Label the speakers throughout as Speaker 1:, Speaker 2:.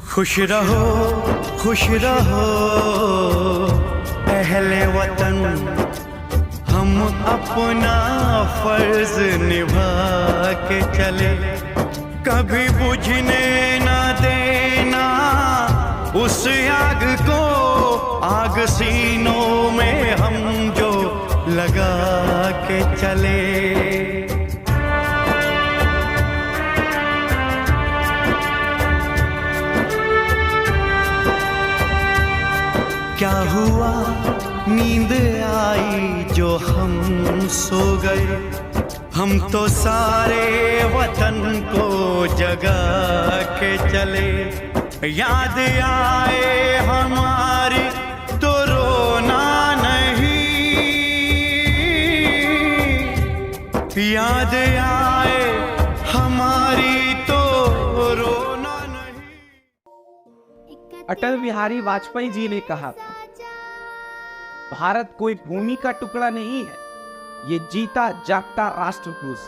Speaker 1: खुश रहो अहले वतन, हम अपना फर्ज निभा के चले, कभी बुझने ना देना उस आग को, आग सीनों में हम जो लगा के चले। क्या हुआ नींद आई जो हम सो गए, हम तो सारे वतन को जगा के चले। याद आए हमारी तो रोना नहीं, याद आए हमारी तो रोना नहीं।
Speaker 2: अटल बिहारी वाजपेयी जी ने कहा था, भारत कोई भूमि का टुकड़ा नहीं है, ये जीता जागता राष्ट्र पुरुष।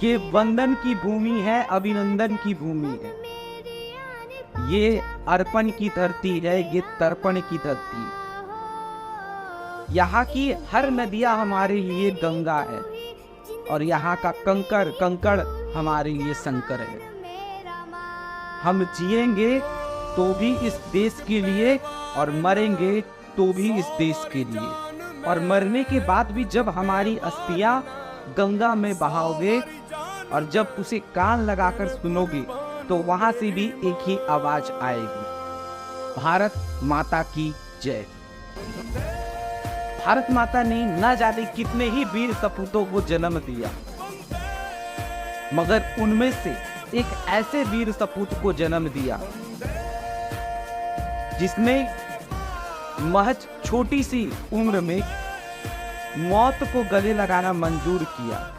Speaker 2: ये वंदन की भूमि है, अभिनंदन की भूमि है, ये अर्पण की धरती है, ये तर्पण की धरती है। यहाँ की हर नदियां हमारे लिए गंगा है और यहाँ का कंकड़ कंकड़ हमारे लिए शंकर है। हम जिएंगे तो भी इस देश के लिए और मरेंगे तो भी इस देश के लिए, और मरने के बाद भी जब हमारी अस्थियां गंगा में बहाओगे और जब उसे कान लगाकर सुनोगे तो वहां से भी एक ही आवाज आएगी, भारत माता की जय। भारत माता ने न जाने कितने ही वीर सपूतों को जन्म दिया, मगर उनमें से एक ऐसे वीर सपूत को जन्म दिया जिसने महज छोटी सी उम्र में मौत को गले लगाना मंजूर किया,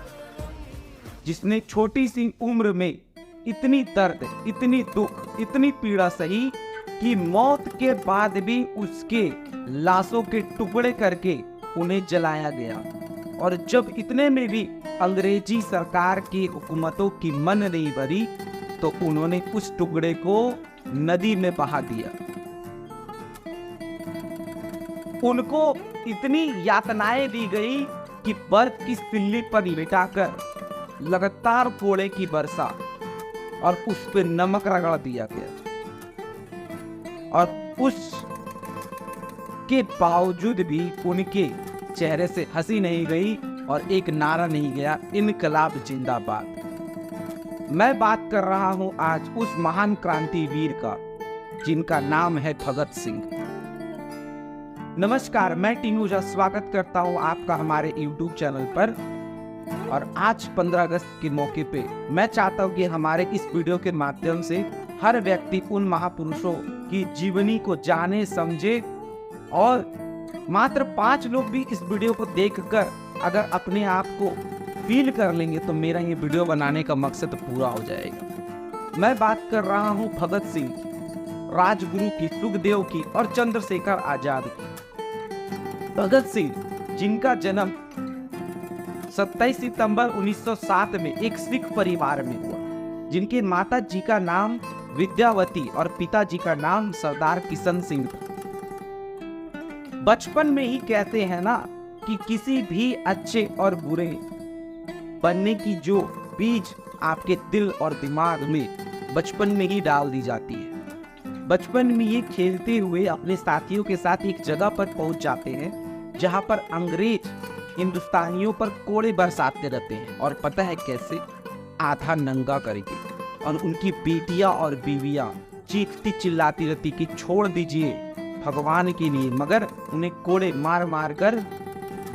Speaker 2: जिसने छोटी सी उम्र में इतनी दर्द, इतनी दुख, इतनी पीड़ा सही कि मौत के बाद भी उसके लाशों के टुकड़े करके उन्हें जलाया गया। और जब इतने में भी अंग्रेजी सरकार की हुकूमतों की मन नहीं भरी तो उन्होंने उस टुकड़े को नदी में बहा दिया। उनको इतनी यातनाएं दी गई कि बर्फ की सिल्ली पर लिटाकर लगातार कोड़े की वर्षा और उस पर नमक रगड़ दिया गया, और उस के बावजूद भी उनके चेहरे से हंसी नहीं गई और एक नारा नहीं गया, इनकलाब जिंदाबाद। मैं बात कर रहा हूं आज उस महान क्रांतिवीर का जिनका नाम है भगत सिंह। नमस्कार, मैं टीनूजा स्वागत करता हूं आपका हमारे YouTube चैनल पर। और आज 15 अगस्त के मौके पे मैं चाहता हूं कि हमारे इस वीडियो के माध्यम से हर व्यक्ति उन महापुरुषों की जीवनी को जाने, समझे, और मात्र 5 लोग भी इस वीडियो को देखकर अगर अपने आप को फील कर लेंगे तो मेरा ये वीडियो बनाने का मकसद पूरा हो जाएगा। मैं बात कर रहा हूँ भगत सिंह की, राजगुरु की, सुखदेव की और चंद्रशेखर आजाद की। भगत सिंह जिनका जन्म 27 सितंबर 1907 में एक सिख परिवार में हुआ, जिनके माता जी का नाम विद्यावती और पिताजी का नाम सरदार किशन सिंह था। बचपन में ही कहते हैं ना कि किसी भी अच्छे और बुरे बनने की जो बीज आपके दिल और दिमाग में बचपन में ही डाल दी जाती है। बचपन में ये खेलते हुए अपने साथियों के साथ एक जगह पर पहुंच जाते हैं जहां पर अंग्रेज हिंदुस्तानियों पर कोड़े बरसाते रहते हैं, और पता है कैसे? आधा नंगा करके। और उनकी बेटियां और बीवियां चीखती चिल्लाती रहती कि छोड़ दीजिए भगवान के लिए, मगर उन्हें कोड़े मार मार कर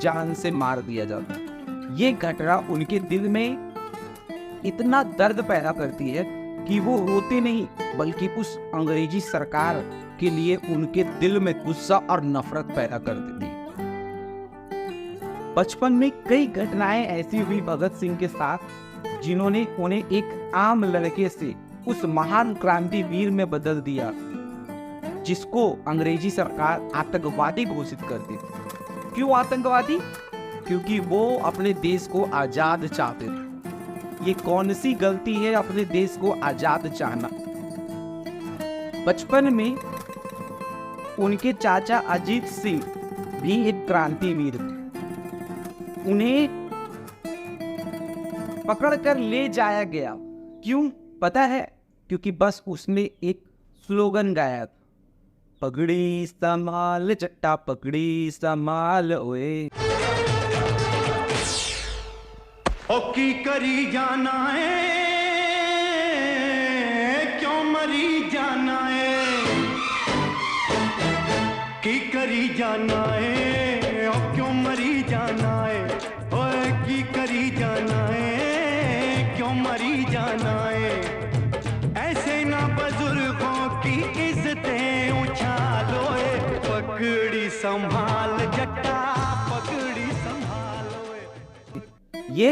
Speaker 2: जान से मार दिया जाता। ये घटना उनके दिल में इतना दर्द पैदा करती है कि वो रोते नहीं, बल्कि उस अंग्रेजी सरकार के लिए उनके दिल में गुस्सा और नफरत पैदा कर देती है। बचपन में कई घटनाएं ऐसी हुई भगत सिंह के साथ जिन्होंने उन्हें एक आम लड़के से उस महान क्रांतिवीर में बदल दिया जिसको अंग्रेजी सरकार आतंकवादी घोषित करती थी। क्यों आतंकवादी? क्योंकि वो अपने देश को आजाद चाहते थे। ये कौन सी गलती है अपने देश को आजाद चाहना। बचपन में उनके चाचा अजीत सिंह भी एक क्रांतिवीर थे। उन्हें पकड़कर ले जाया गया। क्यों पता है? क्योंकि बस उसने एक स्लोगन गाया था, पगड़ी संभाल चट्टा पगड़ी संभाल ओए।
Speaker 1: ओ की करी जाना है, क्यों मरी जाना है, की करी जाना है, ओ क्यों मरी जाना है, ओए की करी जाना है, क्यों मरी जाना है। ऐसे ना बुजुर्गों की इज्जतें उछालो, पगड़ी संभाल जट्टा पगड़ी संभालो।
Speaker 2: ये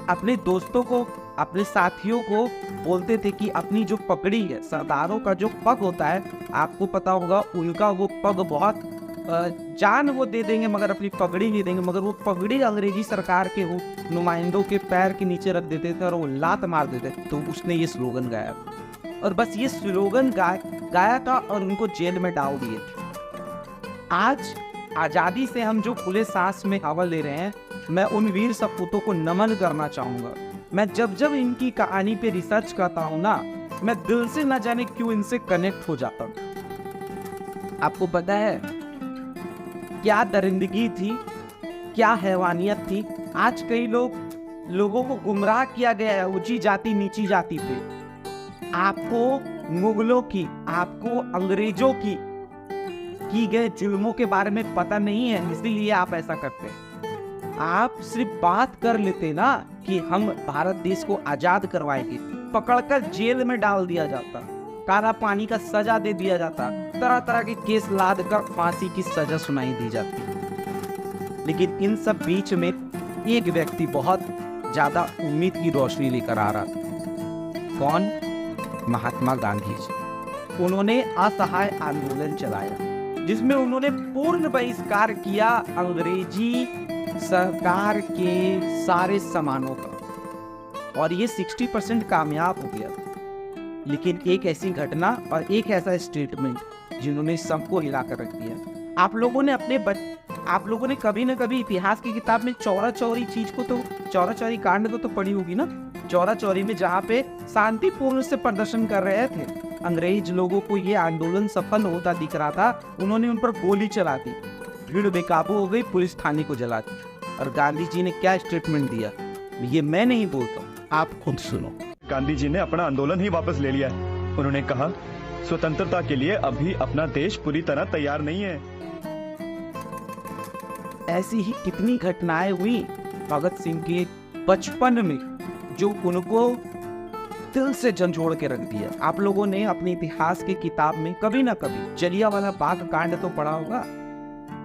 Speaker 2: अपने दोस्तों को, अपने साथियों को बोलते थे कि अपनी जो पगड़ी है, सरदारों का जो पग होता है, आपको पता होगा उनका वो पग बहुत जान वो दे देंगे मगर अपनी पगड़ी नहीं देंगे। मगर वो पगड़ी अंग्रेजी सरकार के वो नुमाइंदों के पैर के नीचे रख देते थे और वो लात मार देते थे। तो उसने ये स्लोगन गाया और बस ये स्लोगन गाया था और उनको जेल में डाल दिए थे। आज आज़ादी से हम जो खुले सांस में हवा ले रहे हैं, मैं उन वीर सपूतों को नमन करना चाहूँगा। मैं जब जब इनकी कहानी पे रिसर्च करता हूँ ना, मैं दिल से ना जाने क्यों इनसे कनेक्ट हो जाता हूँ। आपको पता है क्या दरिंदगी थी, क्या हैवानियत थी। आज कई लोगों को गुमराह किया गया है ऊंची जाति नीची जाति पे। आपको मुगलों की, आपको अंग्रेजों की गए जुल्मों के बारे में पता नहीं है, इसीलिए आप ऐसा करते हैं। आप सिर्फ बात कर लेते ना कि हम भारत देश को आजाद करवाएंगे, पकड़कर जेल में डाल दिया जाता, काला पानी का सजा दे दिया जाता, तरह तरह के केस लाद कर फांसी की सजा सुनाई दी जाती। लेकिन इन सब बीच में एक व्यक्ति बहुत ज्यादा उम्मीद की रोशनी लेकर आ रहा था। कौन? महात्मा गांधी जी। उन्होंने असहाय आंदोलन चलाया जिसमें उन्होंने पूर्ण बहिष्कार किया अंग्रेजी सरकार के सारे सामानों का, और ये 60% कामयाब हो गया। लेकिन एक ऐसी घटना और एक ऐसा स्टेटमेंट जिन्होंने सबको हिला कर रख दिया। आप लोगों ने कभी न कभी इतिहास की किताब में चौरा चौरी चीज को तो, चौरा चौरी कांड को तो पढ़ी होगी ना। चौरा चौरी में जहाँ पे शांतिपूर्ण से प्रदर्शन कर रहे थे, अंग्रेज लोगों को ये आंदोलन सफल होता दिख रहा था, उन्होंने उन पर गोली चला दी, भीड़ बेकाबू हो गई, पुलिस थाने को जला दी। और गांधी जी ने क्या स्टेटमेंट दिया, ये मैं नहीं बोलता, आप खुद सुनो।
Speaker 3: गांधी जी ने अपना आंदोलन ही वापस ले लिया है। उन्होंने कहा, स्वतंत्रता के लिए अभी अपना देश पूरी तरह तैयार नहीं है।
Speaker 2: ऐसी ही कितनी घटनाएं हुई भगत सिंह के बचपन में जो उनको दिल से झंझोड़ के रख दिया। आप लोगों ने अपने इतिहास की किताब में कभी ना कभी जलियांवाला बाग कांड तो पढ़ा होगा।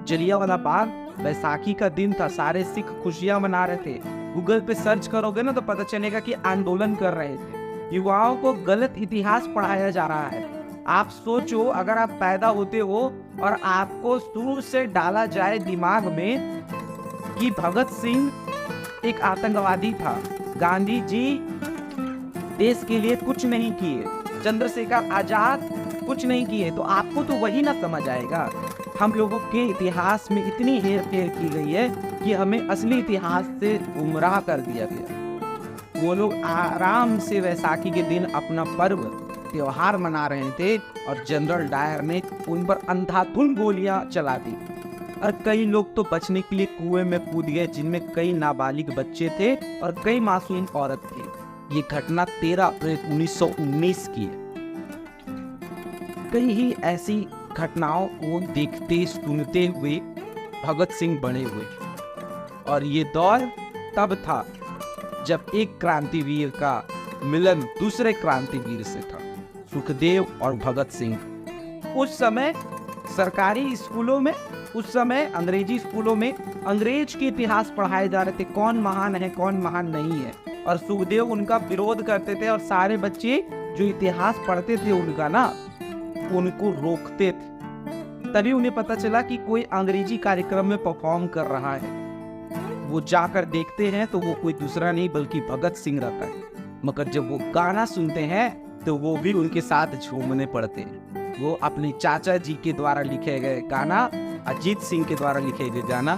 Speaker 2: जलियांवाला बाग बैसाखी का दिन था, सारे सिख खुशियां मना रहे थे। गूगल पे सर्च करोगे ना तो पता चलेगा कि आंदोलन कर रहे थे। युवाओं को गलत इतिहास पढ़ाया जा रहा है। आप सोचो, अगर आप पैदा होते हो और आपको शुरू से डाला जाए दिमाग में कि भगत सिंह एक आतंकवादी था, गांधी जी देश के लिए कुछ नहीं किए, चंद्रशेखर आजाद कुछ नहीं किए, तो आपको तो वही ना समझ आएगा। हम लोगों के इतिहास में इतनी हेर फेर की गई है कि हमें असली इतिहास से गुमराह कर दिया गया। वो लोग आराम से वैसाखी के दिन अपना पर्व त्योहार मना रहे थे और जनरल डायर ने उन पर अंधाधुंध गोलियां चला दी और कई लोग तो बचने के लिए कुएं में कूद गए, जिनमें कई नाबालिग बच्चे थे और कई मासूम औरत थी। ये घटना 13 अप्रैल 1919 की है। कई ही ऐसी घटनाओं को देखते सुनते हुए भगत सिंह बड़े हुए, और ये दौर तब था जब एक क्रांतिवीर का मिलन दूसरे क्रांतिवीर से था, सुखदेव और भगत सिंह। उस समय सरकारी स्कूलों में, उस समय अंग्रेजी स्कूलों में अंग्रेज के इतिहास पढ़ाए जा रहे थे, कौन महान है कौन महान नहीं है, और सुखदेव उनका विरोध करते थे और सारे बच्चे जो इतिहास पढ़ते थे उनका ना, उनको रोकते थे। तभी उन्हें पता चला कि कोई अंग्रेजी कार्यक्रम में परफॉर्म कर रहा है। वो जाकर देखते हैं तो वो कोई दूसरा नहीं बल्कि भगत सिंह रहता है। मगर जब वो गाना सुनते हैं तो वो भी उनके साथ झूमने पड़ते हैं। वो अपने चाचा जी के द्वारा लिखे गए गाना, अजीत सिंह के द्वारा लिखे गए गाना,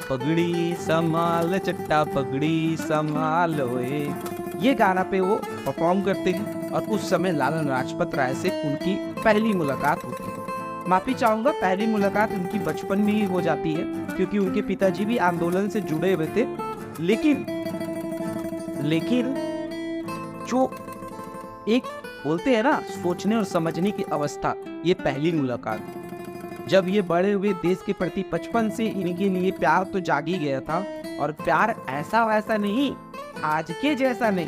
Speaker 2: पगड़ी संभाल चट्टा पगड़ी संभाल ओए, ये गाना पे वो परफॉर्म करते हैं। और उस समय लाला लाजपत राय से उनकी पहली मुलाकात होती है। माफी चाहूंगा, पहली मुलाकात उनकी बचपन में ही हो जाती है क्योंकि उनके पिताजी भी आंदोलन से जुड़े हुए थे। लेकिन जो एक बोलते हैं ना सोचने और समझने की अवस्था, ये पहली मुलाकात। जब ये बड़े हुए देश के प्रति बचपन से इनके लिए प्यार तो जाग ही गया था। और प्यार ऐसा वैसा नहीं, आज के जैसा नहीं,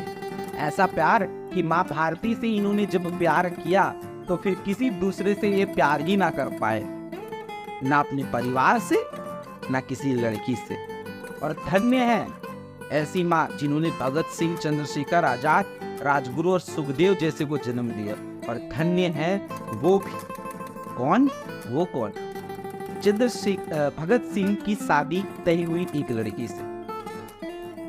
Speaker 2: ऐसा प्यार कि माँ भारती से इन्होंने जब प्यार किया तो फिर किसी दूसरे से ये प्यार ही ना कर पाए, ना अपने परिवार से ना किसी लड़की से। और धन्य है ऐसी माँ जिन्होंने भगत सिंह, चंद्रशेखर आजाद, राजगुरु और सुखदेव जैसे को जन्म दिया। और धन्य है वो भी कौन, वो कौन, भगत सिंह की शादी तय हुई एक लड़की से।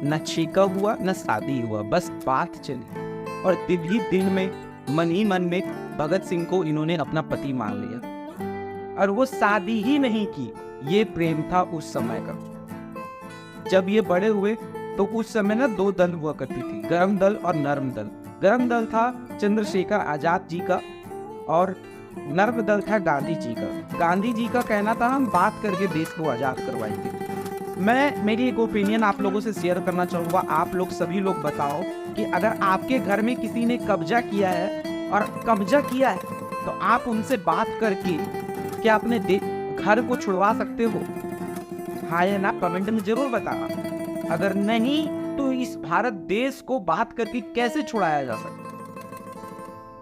Speaker 2: न छेका हुआ न शादी हुआ, बस बात चली और दिन ही दिन में मन ही मन में भगत सिंह को इन्होंने अपना पति मान लिया। और वो शादी ही नहीं की, ये प्रेम था उस समय का। जब ये बड़े हुए तो उस समय ना दो दल हुआ करती थी, गर्म दल और नर्म दल। गर्म दल था चंद्रशेखर आजाद जी का और नर्म दल था गांधी जी का। गांधी जी का कहना था हम बात करके देश को आजाद करवाएंगे। मैं मेरी एक ओपिनियन आप लोगों से शेयर करना चाहूँगा। आप लोग सभी लोग बताओ कि अगर आपके घर में किसी ने कब्जा किया है और कब्जा किया है तो आप उनसे बात करके क्या अपने घर को छुड़वा सकते हो? हाँ या ना कमेंट में जरूर बताना। अगर नहीं तो इस भारत देश को बात करके कैसे छुड़ाया जा सकता?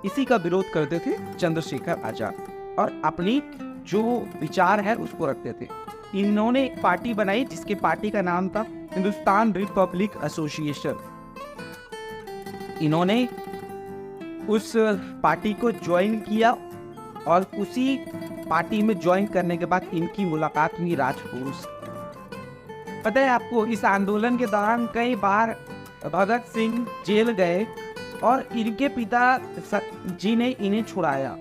Speaker 2: इसी का विरोध करते थे चंद्रशेखर आजाद और अपनी जो विचार है उसको रखते थे। इन्होंने एक पार्टी बनाई जिसके पार्टी का नाम था हिंदुस्तान रिपब्लिक एसोसिएशन। इन्होंने उस पार्टी को ज्वाइन किया और उसी पार्टी में ज्वाइन करने के बाद इनकी मुलाकात हुई राजपुरुष। पता है आपको, इस आंदोलन के दौरान कई बार भगत सिंह जेल गए और इनके पिता जी ने इन्हें छुड़ाया।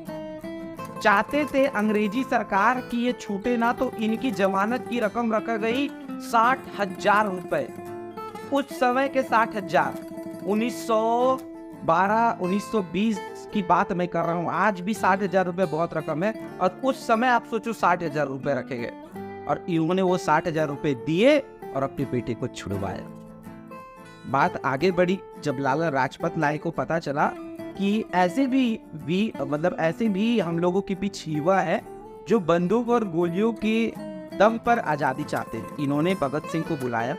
Speaker 2: चाहते थे अंग्रेजी सरकार की ये छूटे ना, तो इनकी जमानत की रकम रखा गई 60,000 रुपए। उस समय के 60,000 1912 1920 की बात मैं कर रहा हूँ। आज भी 60,000 रुपए बहुत रकम है और उस समय आप सोचो 60,000 रुपए रखे गए और इन्होंने वो 60,000 रुपए दिए और अपने बेटे को छुड़वाया। बात आगे बढ़ी जब लाला लाजपत राय को पता चला कि ऐसे भी हम लोगों के बीच युवा है जो बंदूक और गोलियों के दम पर आज़ादी चाहते हैं। इन्होंने भगत सिंह को बुलाया।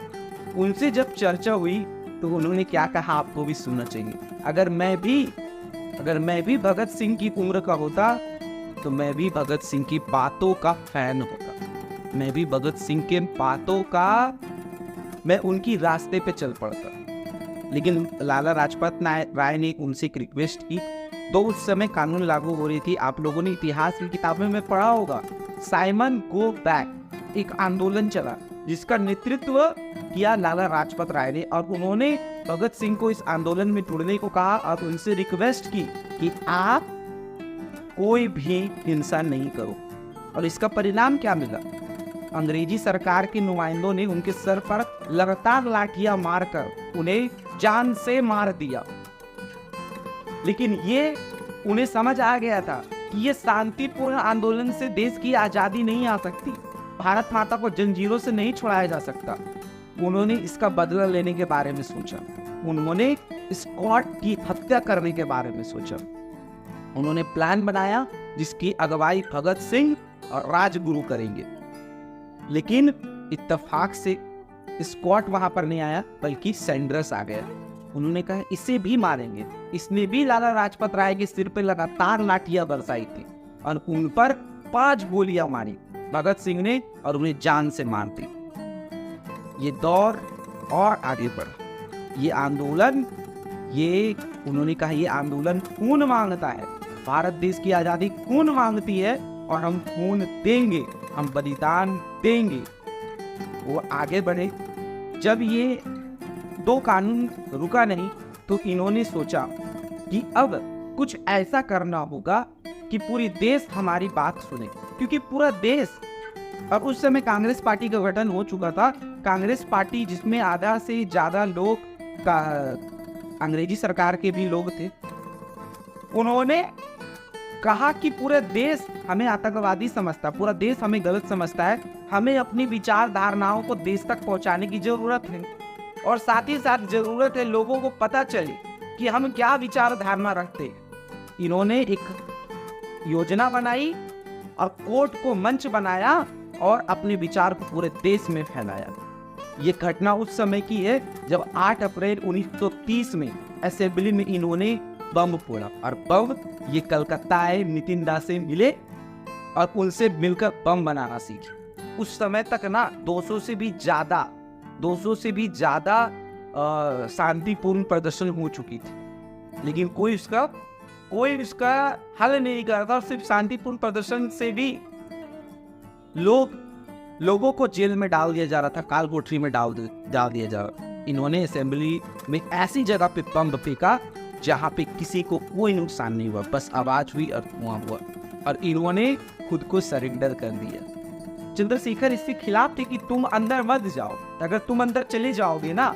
Speaker 2: उनसे जब चर्चा हुई तो उन्होंने क्या कहा आपको भी सुनना चाहिए। अगर मैं भी भगत सिंह की उम्र का होता तो मैं भी भगत सिंह की बातों का फैन होता। मैं भी भगत सिंह के बातों का, मैं उनकी रास्ते पे चल पड़ता। लेकिन लाला लाजपत राय ने उनसे एक रिक्वेस्ट की। तो उस समय कानून लागू हो रही थी। आप लोगों ने इतिहास की किताबों में पढ़ा होगा, साइमन गो बैक एक आंदोलन चला जिसका नेतृत्व किया लाला लाजपत राय ने। और उन्होंने भगत सिंह को इस आंदोलन में जुड़ने को कहा और उनसे रिक्वेस्ट की कि आप कोई भी हिंसा नहीं करो। और इसका परिणाम क्या मिला? अंग्रेजी सरकार के नुमाइंदों ने उनके सर पर लगातार लाठियां मारकर उन्हें जान से मार दिया। लेकिन ये उन्हें समझ आ गया था कि ये शांतिपूर्ण आंदोलन से देश की आजादी नहीं आ सकती, भारत माता को जंजीरों से नहीं छुड़ाया जा सकता। उन्होंने इसका बदला लेने के बारे में सोचा। उन्होंने स्कॉट की हत्या करने के बारे में सोचा। उन्होंने प्लान बनाया जिसकी अगुवाई भगत सिंह और राजगुरु करेंगे। लेकिन इत्तेफाक से स्कॉट वहां पर नहीं आया बल्कि सैंडर्स आ गया। उन्होंने कहा इसे भी मारेंगे। इसने भी लाला लाजपत राय के सिर पे लगातार लाठियां बरसाई थी और उन पर 5 गोलियां मारी भगत सिंह ने और उन्हें जान से मार दी। ये दौर और आगे बढ़ा। ये आंदोलन, उन्होंने कहा ये आंदोलन खून मांगता है। भारत देश की आजादी खून मांगती है और हम खून देंगे, हम बलिदान देंगे। वो आगे बढ़े जब ये दो कानून रुका नहीं तो इन्होंने सोचा कि अब कुछ ऐसा करना होगा कि पूरी देश हमारी बात सुने, क्योंकि पूरा देश, और उस समय कांग्रेस पार्टी का गठन हो चुका था। कांग्रेस पार्टी जिसमें आधा से ज़्यादा लोग का अंग्रेजी सरकार के भी लोग थे। उन्होंने कहा कि पूरा देश हमें आतंकवादी समझता, पूरा देश हमें गलत समझता है, हमें अपनी विचार धारणाओं को देश तक पहुंचाने की जरूरत है, और साथ ही साथ जरूरत है लोगों को पता चले कि हम क्या विचार धारणा रखते हैं। इन्होंने एक योजना बनाई और कोर्ट को मंच बनाया और अपने विचार को पूरे देश में फैलाया। ये घटना उस समय की है जब 8 अप्रैल 1930 में असेंबली में इन्होंने बम फोड़ा, और बम ये कलकत्ता आए, नितिन दास से मिले और उनसे मिलकर बम बनाना सीखे। उस समय तक ना 200 से भी ज़्यादा शांतिपूर्ण प्रदर्शन हो चुकी थी, लेकिन कोई इसका हल नहीं करता। सिर्फ शांतिपूर्ण प्रदर्शन से भी लोगों को जेल में डाल दिया जा रहा था, काल कोठरी में डाल दिया जा रहा। इन्होंने असेंबली में ऐसी जगह पे बम फेंका जहाँ पे किसी को कोई नुकसान नहीं हुआ, बस आवाज हुई और धुआं हुआ, और इन्होंने खुद को सरेंडर कर दिया। चंद्रशेखर इसके खिलाफ थे कि तुम अंदर मत जाओ, अगर तुम अंदर चले जाओगे ना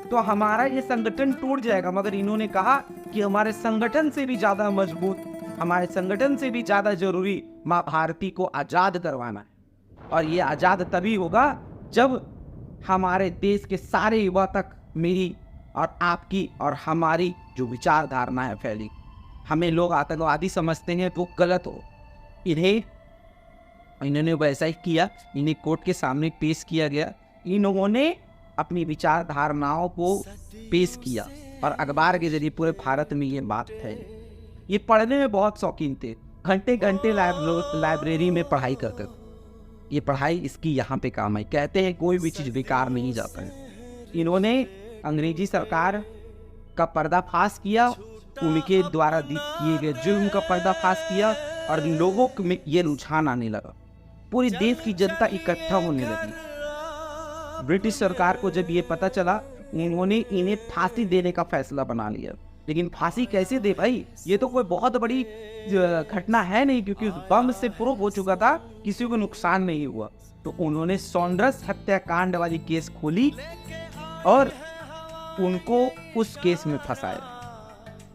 Speaker 2: तो हमारा ये संगठन टूट जाएगा। मगर इन्होंने कहा कि हमारे संगठन से भी ज़्यादा मजबूत, हमारे संगठन से भी ज़्यादा जरूरी माँ भारती को आज़ाद करवाना है, और ये आज़ाद तभी होगा जब हमारे देश के सारे युवा तक मेरी और आपकी और हमारी जो विचारधारणा है फैली। हमें लोग आतंकवादी समझते हैं तो गलत हो। इन्होंने वैसा ही किया, इन्हें कोर्ट के सामने पेश किया गया। इन्होंने अपनी विचारधारणाओं को पेश किया और अखबार के जरिए पूरे भारत में ये बात फैली। ये पढ़ने में बहुत शौकीन थे, घंटे घंटे लाइब्रेरी में पढ़ाई करते थे। ये पढ़ाई इसकी यहाँ पे काम आई। कहते हैं कोई भी चीज़ बेकार नहीं जाता है। इन्होंने अंग्रेजी सरकार का पर्दाफाश किया, उनके द्वारा किए गए जुर्म का पर्दाफाश किया, और लोगों में ये रुझान आने लगा। पूरी देश की जनता इकट्ठा होने लगी। ब्रिटिश सरकार को जब ये पता चला, उन्होंने इन्हें फांसी देने का फैसला बना लिया। लेकिन फांसी कैसे दे भाई, ये तो कोई बहुत बड़ी घटना है नहीं, क्योंकि उस बम से प्रूफ हो चुका था, किसी को नुकसान नहीं हुआ। तो उन्होंने सॉन्डर्स हत्याकांड वाली केस खोली और उनको उस केस में फंसाया।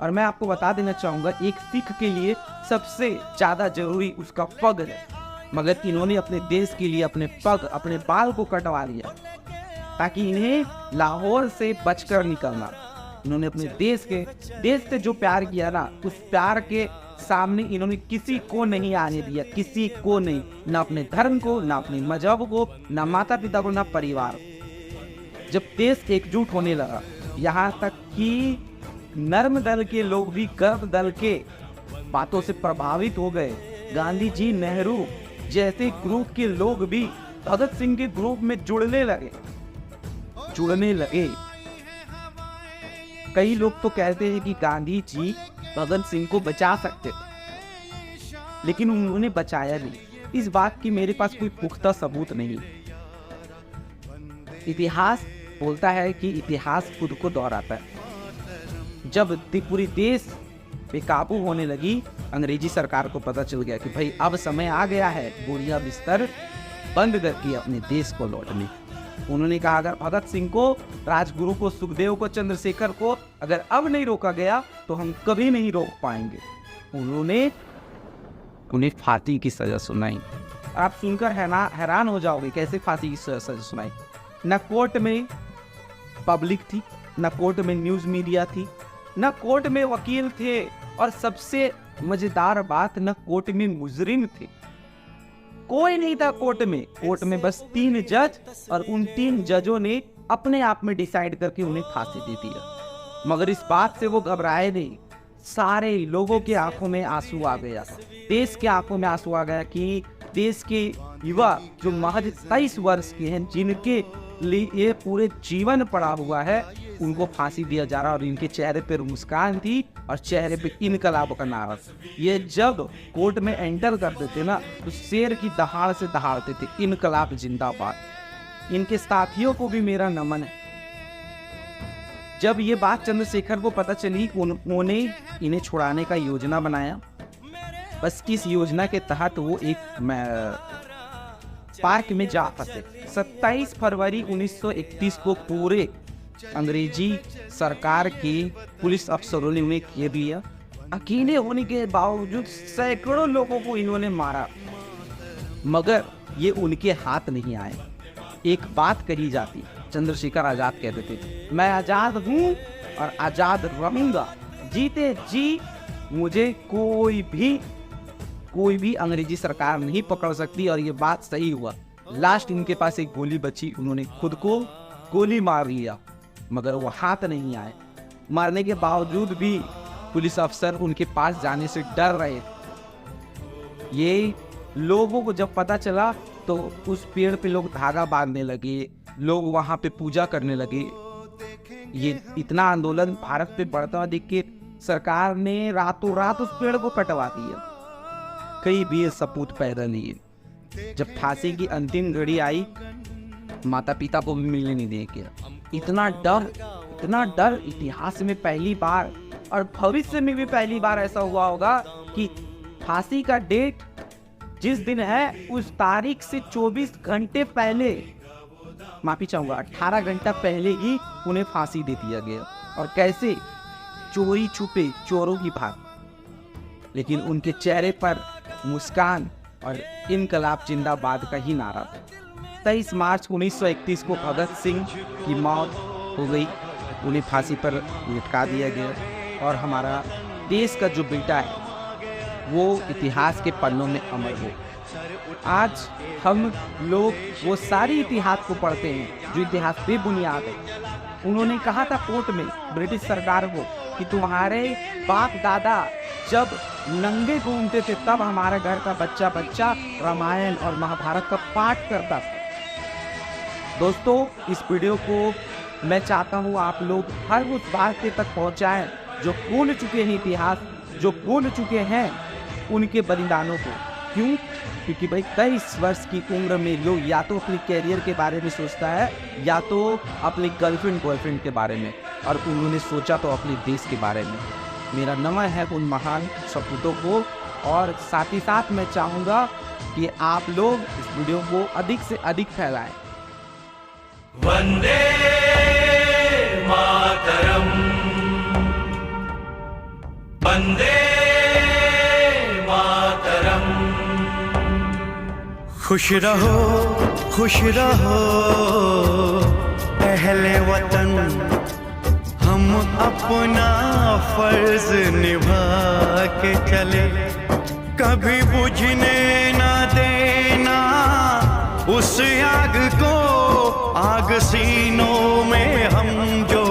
Speaker 2: और मैं आपको बता देना चाहूँगा, एक सिख के लिए सबसे ज़्यादा जरूरी उसका पग है, मगर इन्होंने अपने देश के लिए अपने पग, अपने बाल को कटवा लिया ताकि इन्हें लाहौर से बचकर निकलना। इन्होंने अपने देश से जो प्यार किया ना, उस प्यार के सामने इन्होंने किसी को नहीं आने दिया, किसी को नहीं, ना अपने धर्म को, ना अपने मजहब को, ना माता पिता को, ना परिवार। जब देश एकजुट होने लगा, यहाँ तक कि नर्म दल के लोग भी गर्म दल के बातों से प्रभावित हो गए। गांधी जी, नेहरू जैसे ग्रुप के लोग भी भगत सिंह के ग्रुप में जुड़ने लगे। कई लोग तो कहते हैं कि गांधी जी भगत सिंह को बचा सकते थे, लेकिन उन्होंने बचाया नहीं। इस बात की मेरे पास कोई पुख्ता सबूत नहीं। इतिहास बोलता है कि इतिहास खुद को दोहराता है। जब पूरी देश बेकाबू होने लगी, अंग्रेजी सरकार को पता चल गया कि भाई अब समय आ गया है बोरिया बिस्तर बंद करके अपने देश को लौटने। उन्होंने कहा अगर भगत सिंह को, राजगुरु को, सुखदेव को, चंद्रशेखर को अगर अब नहीं रोका गया तो हम कभी नहीं रोक पाएंगे। उन्होंने उन्हें फांसी की सजा सुनाई। आप सुनकर हैरान हो जाओगे कैसे फांसी की सजा सुनाई। न कोर्ट में पब्लिक थी, न कोर्ट में न्यूज मीडिया थी, न कोर्ट में वकील थे, और सबसे मजेदार बात, न कोर्ट में मुजरिम थे। कोई नहीं था कोर्ट में बस 3 जज, और उन 3 जजों ने अपने आप में डिसाइड करके उन्हें फांसी दे दिया। मगर इस बात से वो घबराए नहीं। सारे लोगों के आंखों में आंसू आ गया, देश के आंखों में आंसू आ गया कि देश के युवा जो महज 23 वर्ष के हैं, जिनके लिए ये पूरे जीवन पड़ा हुआ है, उनको फांसी दिया जा रहा। और इनके चेहरे पे मुस्कान थी और चेहरे पे इनकलाब का नारा। ये जब कोर्ट में एंटर करते थे ना, तो शेर की दहाड़ से दहाड़ते थे, इनकलाब जिंदाबाद। इनके साथियों को भी मेरा नमन है। जब ये बात चंद्रशेखर को पता चली, उन्होंने इन्हें छुड़ाने का योजना बनाया। बस इस योजना के तहत वो एक पार्क में जा फंसे। 27 फरवरी 1931 को पूरे अंग्रेजी सरकार के पुलिस अफसरों ने उन्हें घेर लिया। अकेले होने के बावजूद सैकड़ों लोगों को इन्होंने मारा, मगर ये उनके हाथ नहीं आए। एक बात कही जाती, चंद्रशेखर आजाद कहते थे, मैं आजाद हूँ और आजाद रहूंगा, जीते जी मुझे कोई भी अंग्रेजी सरकार नहीं पकड़ सकती। और ये बात सही हुआ। लास्ट इनके पास एक गोली बची, उन्होंने खुद को गोली मार लिया, मगर वो हाथ नहीं आए। मारने के बावजूद भी पुलिस अफसर उनके पास जाने से डर रहे थे। ये लोगों को जब पता चला तो उस पेड़ पे लोग धागा बांधने लगे, लोग वहां पे पूजा करने लगे। ये इतना आंदोलन भारत पे बढ़ता हुआ देख के सरकार ने रातों रात उस पेड़ को कटवा दिया। कई वीर सपूत पैदा लिए। जब फांसी की अंतिम घड़ी आई, माता पिता को भी मिलने नहीं दे गया। इतना डर इतिहास में पहली बार और भविष्य में भी पहली बार ऐसा हुआ होगा कि फांसी का डेट जिस दिन है उस तारीख से 24 घंटे पहले, माफी चाहूंगा 18 घंटा पहले ही उन्हें फांसी दे दिया गया। और कैसे? चोरी छुपे, चोरों की भाग। लेकिन उनके चेहरे पर मुस्कान और इनकलाब जिंदाबाद का ही नारा था। 23 मार्च 1931 को भगत सिंह की मौत हो गई, उन्हें फांसी पर लटका दिया गया। और हमारा देश का जो बेटा है वो इतिहास के पन्नों में अमर हो। आज हम लोग वो सारी इतिहास को पढ़ते हैं जो इतिहास बेबुनियाद है। उन्होंने कहा था कोर्ट में ब्रिटिश सरकार को कि तुम्हारे बाप दादा जब नंगे घूमते थे तब हमारे घर का बच्चा रामायण और महाभारत का पाठ करता था। दोस्तों, इस वीडियो को मैं चाहता हूँ आप लोग हर उस बात तक पहुँचाएं जो भूल चुके हैं इतिहास, जो भूल चुके हैं उनके बलिदानों को। क्यों? क्योंकि भाई 23 वर्ष की उम्र में लोग या तो अपने कैरियर के बारे में सोचता है या तो अपने गर्लफ्रेंड के बारे में, और उन्होंने सोचा तो अपने देश के बारे में। मेरा नमन है उन महान सपूतों को। और साथ ही साथ मैं चाहूँगा कि आप लोग इस वीडियो को अधिक से अधिक फैलाएं।
Speaker 1: वंदे मातरम, वंदे मातरम। खुश रहो अहले वतन, हम अपना फर्ज निभा के चले, कभी बुझने ना देना उस आग को, आग सीनों में हम जो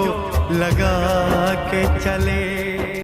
Speaker 1: लगा के चले।